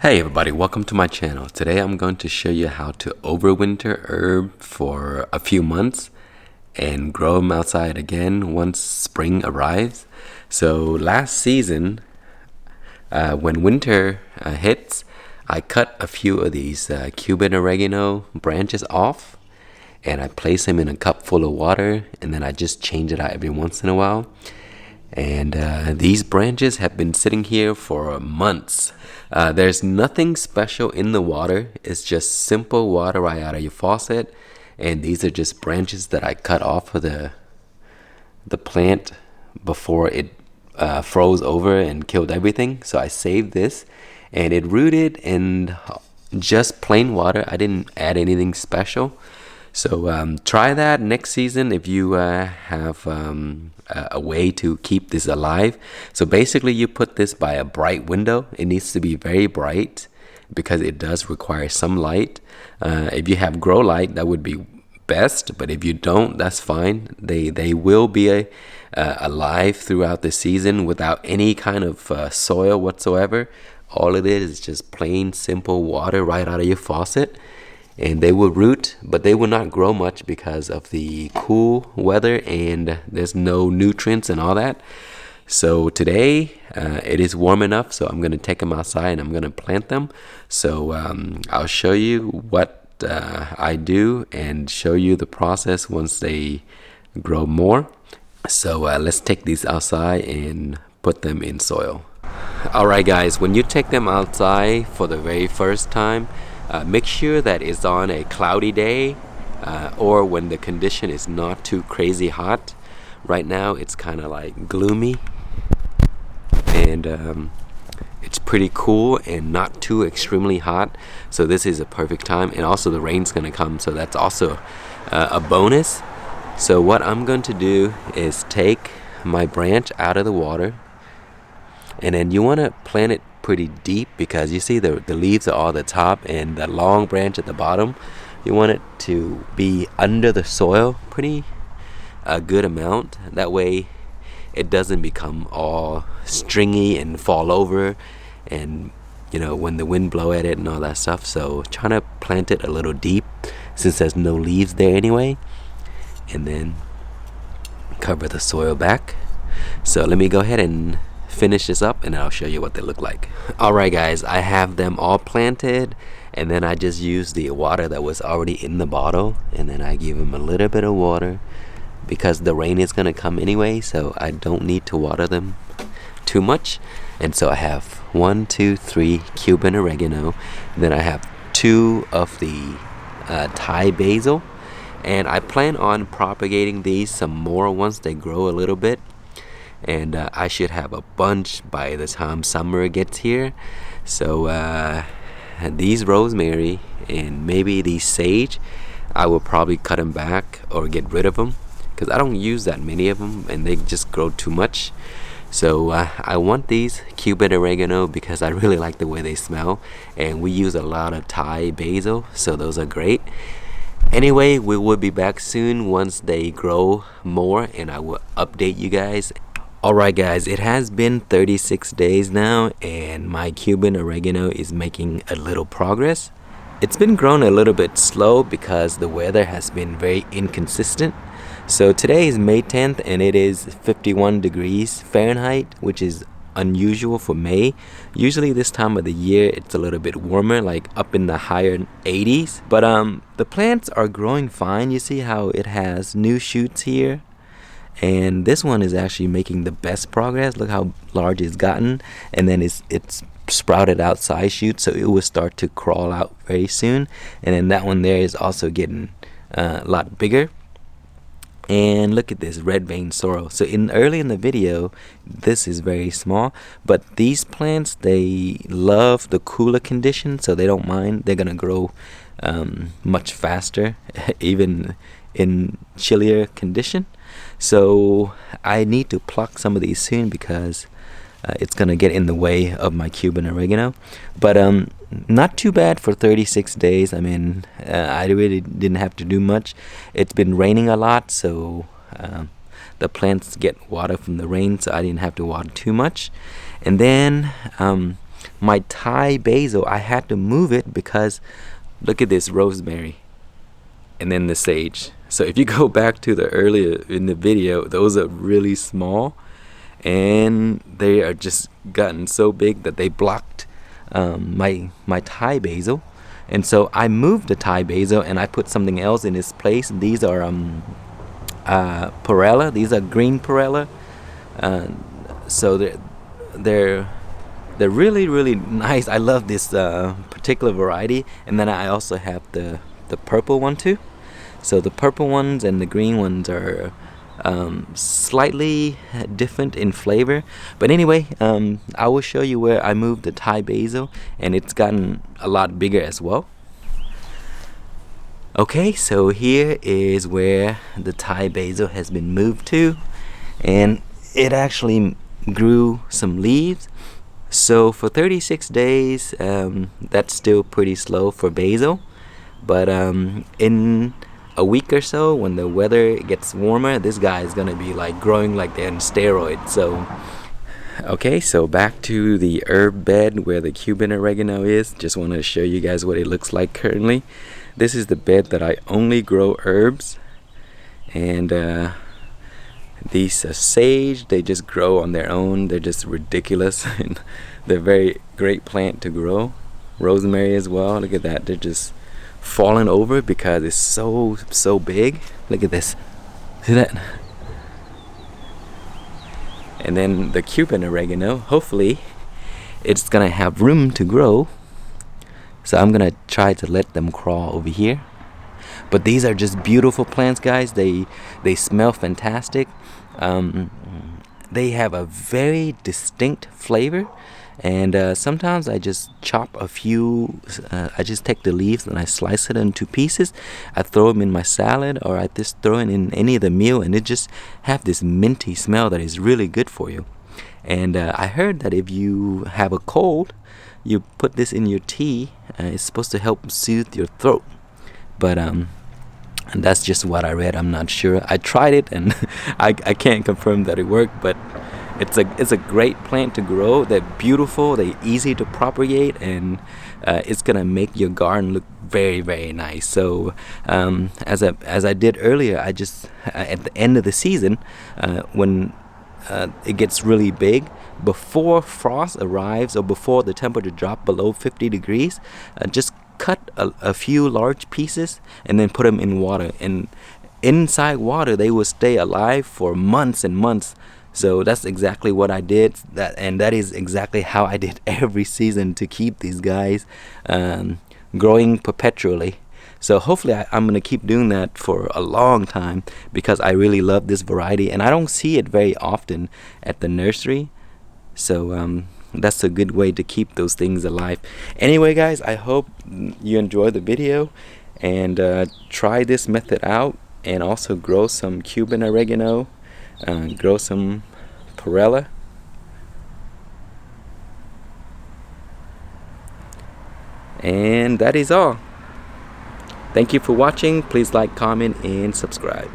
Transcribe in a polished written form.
Hey everybody, welcome to my channel. Today I'm going to show you how to overwinter herb for a few months and grow them outside again once spring arrives. So last season, when winter hits, I cut a few of these Cuban oregano branches off and I place them in a cup full of water, and then I just change it out every once in a while. And these branches have been sitting here for months. There's nothing special in the water. It's just simple water right out of your faucet. And these are just branches that I cut off of the plant before it froze over and killed everything. So I saved this, and it rooted in just plain water. I didn't add anything special. So try that next season if you have a way to keep this alive. So basically you put this by a bright window. It needs to be very bright because it does require some light. If you have grow light, that would be best, but if you don't, that's fine. They will be alive throughout the season without any kind of soil whatsoever. All it is just plain simple water right out of your faucet. And they will root, but they will not grow much because of the cool weather and there's no nutrients and all that. So today it is warm enough, so I'm going to take them outside and I'm going to plant them. So I'll show you what I do and show you the process once they grow more. So let's take these outside and put them in soil. Alright guys, when you take them outside for the very first time, make sure that it's on a cloudy day or when the condition is not too crazy hot. Right now it's kind of like gloomy and it's pretty cool and not too extremely hot. So this is a perfect time, and also the rain's gonna come, so that's also a bonus. So what I'm going to do is take my branch out of the water, and then you want to plant it pretty deep because you see the leaves are all at the top and the long branch at the bottom. You want it to be under the soil pretty a good amount. That way it doesn't become all stringy and fall over, and you know, when the wind blow at it and all that stuff. So trying to plant it a little deep since there's no leaves there anyway, and then cover the soil back. So let me go ahead and finish this up and I'll show you what they look like. Alright guys, I have them all planted, and then I just use the water that was already in the bottle, and then I give them a little bit of water because the rain is going to come anyway, so I don't need to water them too much. And so I have 1, 2, 3 Cuban oregano, and then I have 2 of the Thai basil, and I plan on propagating these some more once they grow a little bit. And I should have a bunch by the time summer gets here. So these rosemary and maybe these sage, I will probably cut them back or get rid of them because I don't use that many of them and they just grow too much. So I want these Cuban oregano because I really like the way they smell, and we use a lot of Thai basil, so those are great. Anyway, we will be back soon once they grow more and I will update you guys. Alright guys, it has been 36 days now and my Cuban oregano is making a little progress. It's been growing a little bit slow because the weather has been very inconsistent. So today is May 10th and it is 51 degrees Fahrenheit, which is unusual for May. Usually this time of the year it's a little bit warmer, like up in the higher 80s. But the plants are growing fine. You see how it has new shoots here? And this one is actually making the best progress. Look how large it's gotten, and then it's sprouted out side shoots, so it will start to crawl out very soon. And then that one there is also getting a lot bigger. And look at this red vein sorrel. So early in the video, this is very small, but these plants, they love the cooler conditions, so they don't mind. They're gonna grow much faster even in chillier condition. So I need to pluck some of these soon because it's gonna get in the way of my Cuban oregano. But not too bad for 36 days. I mean, I really didn't have to do much. It's been raining a lot, so the plants get water from the rain, so I didn't have to water too much. And then my Thai basil, I had to move it because look at this rosemary and then the sage. So if you go back to the earlier in the video, those are really small and they are just gotten so big that they blocked my Thai basil. And so I moved the Thai basil and I put something else in its place. These are perella. These are green perella. So they're really nice. I love this particular variety. And then I also have the purple one too. So the purple ones and the green ones are slightly different in flavor, but anyway, I will show you where I moved the Thai basil, and it's gotten a lot bigger as well. Okay, so here is where the Thai basil has been moved to, and it actually grew some leaves. So for 36 days, that's still pretty slow for basil, but in a week or so, when the weather gets warmer, this guy is gonna be like growing like they're on steroids. So okay, so back to the herb bed where the Cuban oregano is. Just want to show you guys what it looks like currently. This is the bed that I only grow herbs, and these sage, they just grow on their own. They're just ridiculous and they're very great plant to grow. Rosemary as well, look at that, they're just falling over because it's so big. Look at this, see that? And then the Cuban oregano, hopefully it's gonna have room to grow, so I'm gonna try to let them crawl over here. But these are just beautiful plants, guys. They smell fantastic. They have a very distinct flavor. And sometimes I just chop a few, I just take the leaves and I slice it into pieces. I throw them in my salad, or I just throw it in any of the meal, and it just have this minty smell that is really good for you. And I heard that if you have a cold, you put this in your tea, it's supposed to help soothe your throat. But and that's just what I read. I'm not sure. I tried it and I can't confirm that it worked, but it's a great plant to grow. They're beautiful, they're easy to propagate, and it's gonna make your garden look very nice. So as I did earlier, I just at the end of the season, when it gets really big, before frost arrives or before the temperature drops below 50 degrees, just cut a few large pieces and then put them in water, and inside water they will stay alive for months and months. So that's exactly what I did, and that is exactly how I did every season to keep these guys growing perpetually. So hopefully I'm going to keep doing that for a long time, because I really love this variety and I don't see it very often at the nursery. So that's a good way to keep those things alive. Anyway, guys, I hope you enjoyed the video, and try this method out, and also grow some Cuban oregano, grow some perella, and that is all. Thank you for watching. Please like, comment, and subscribe.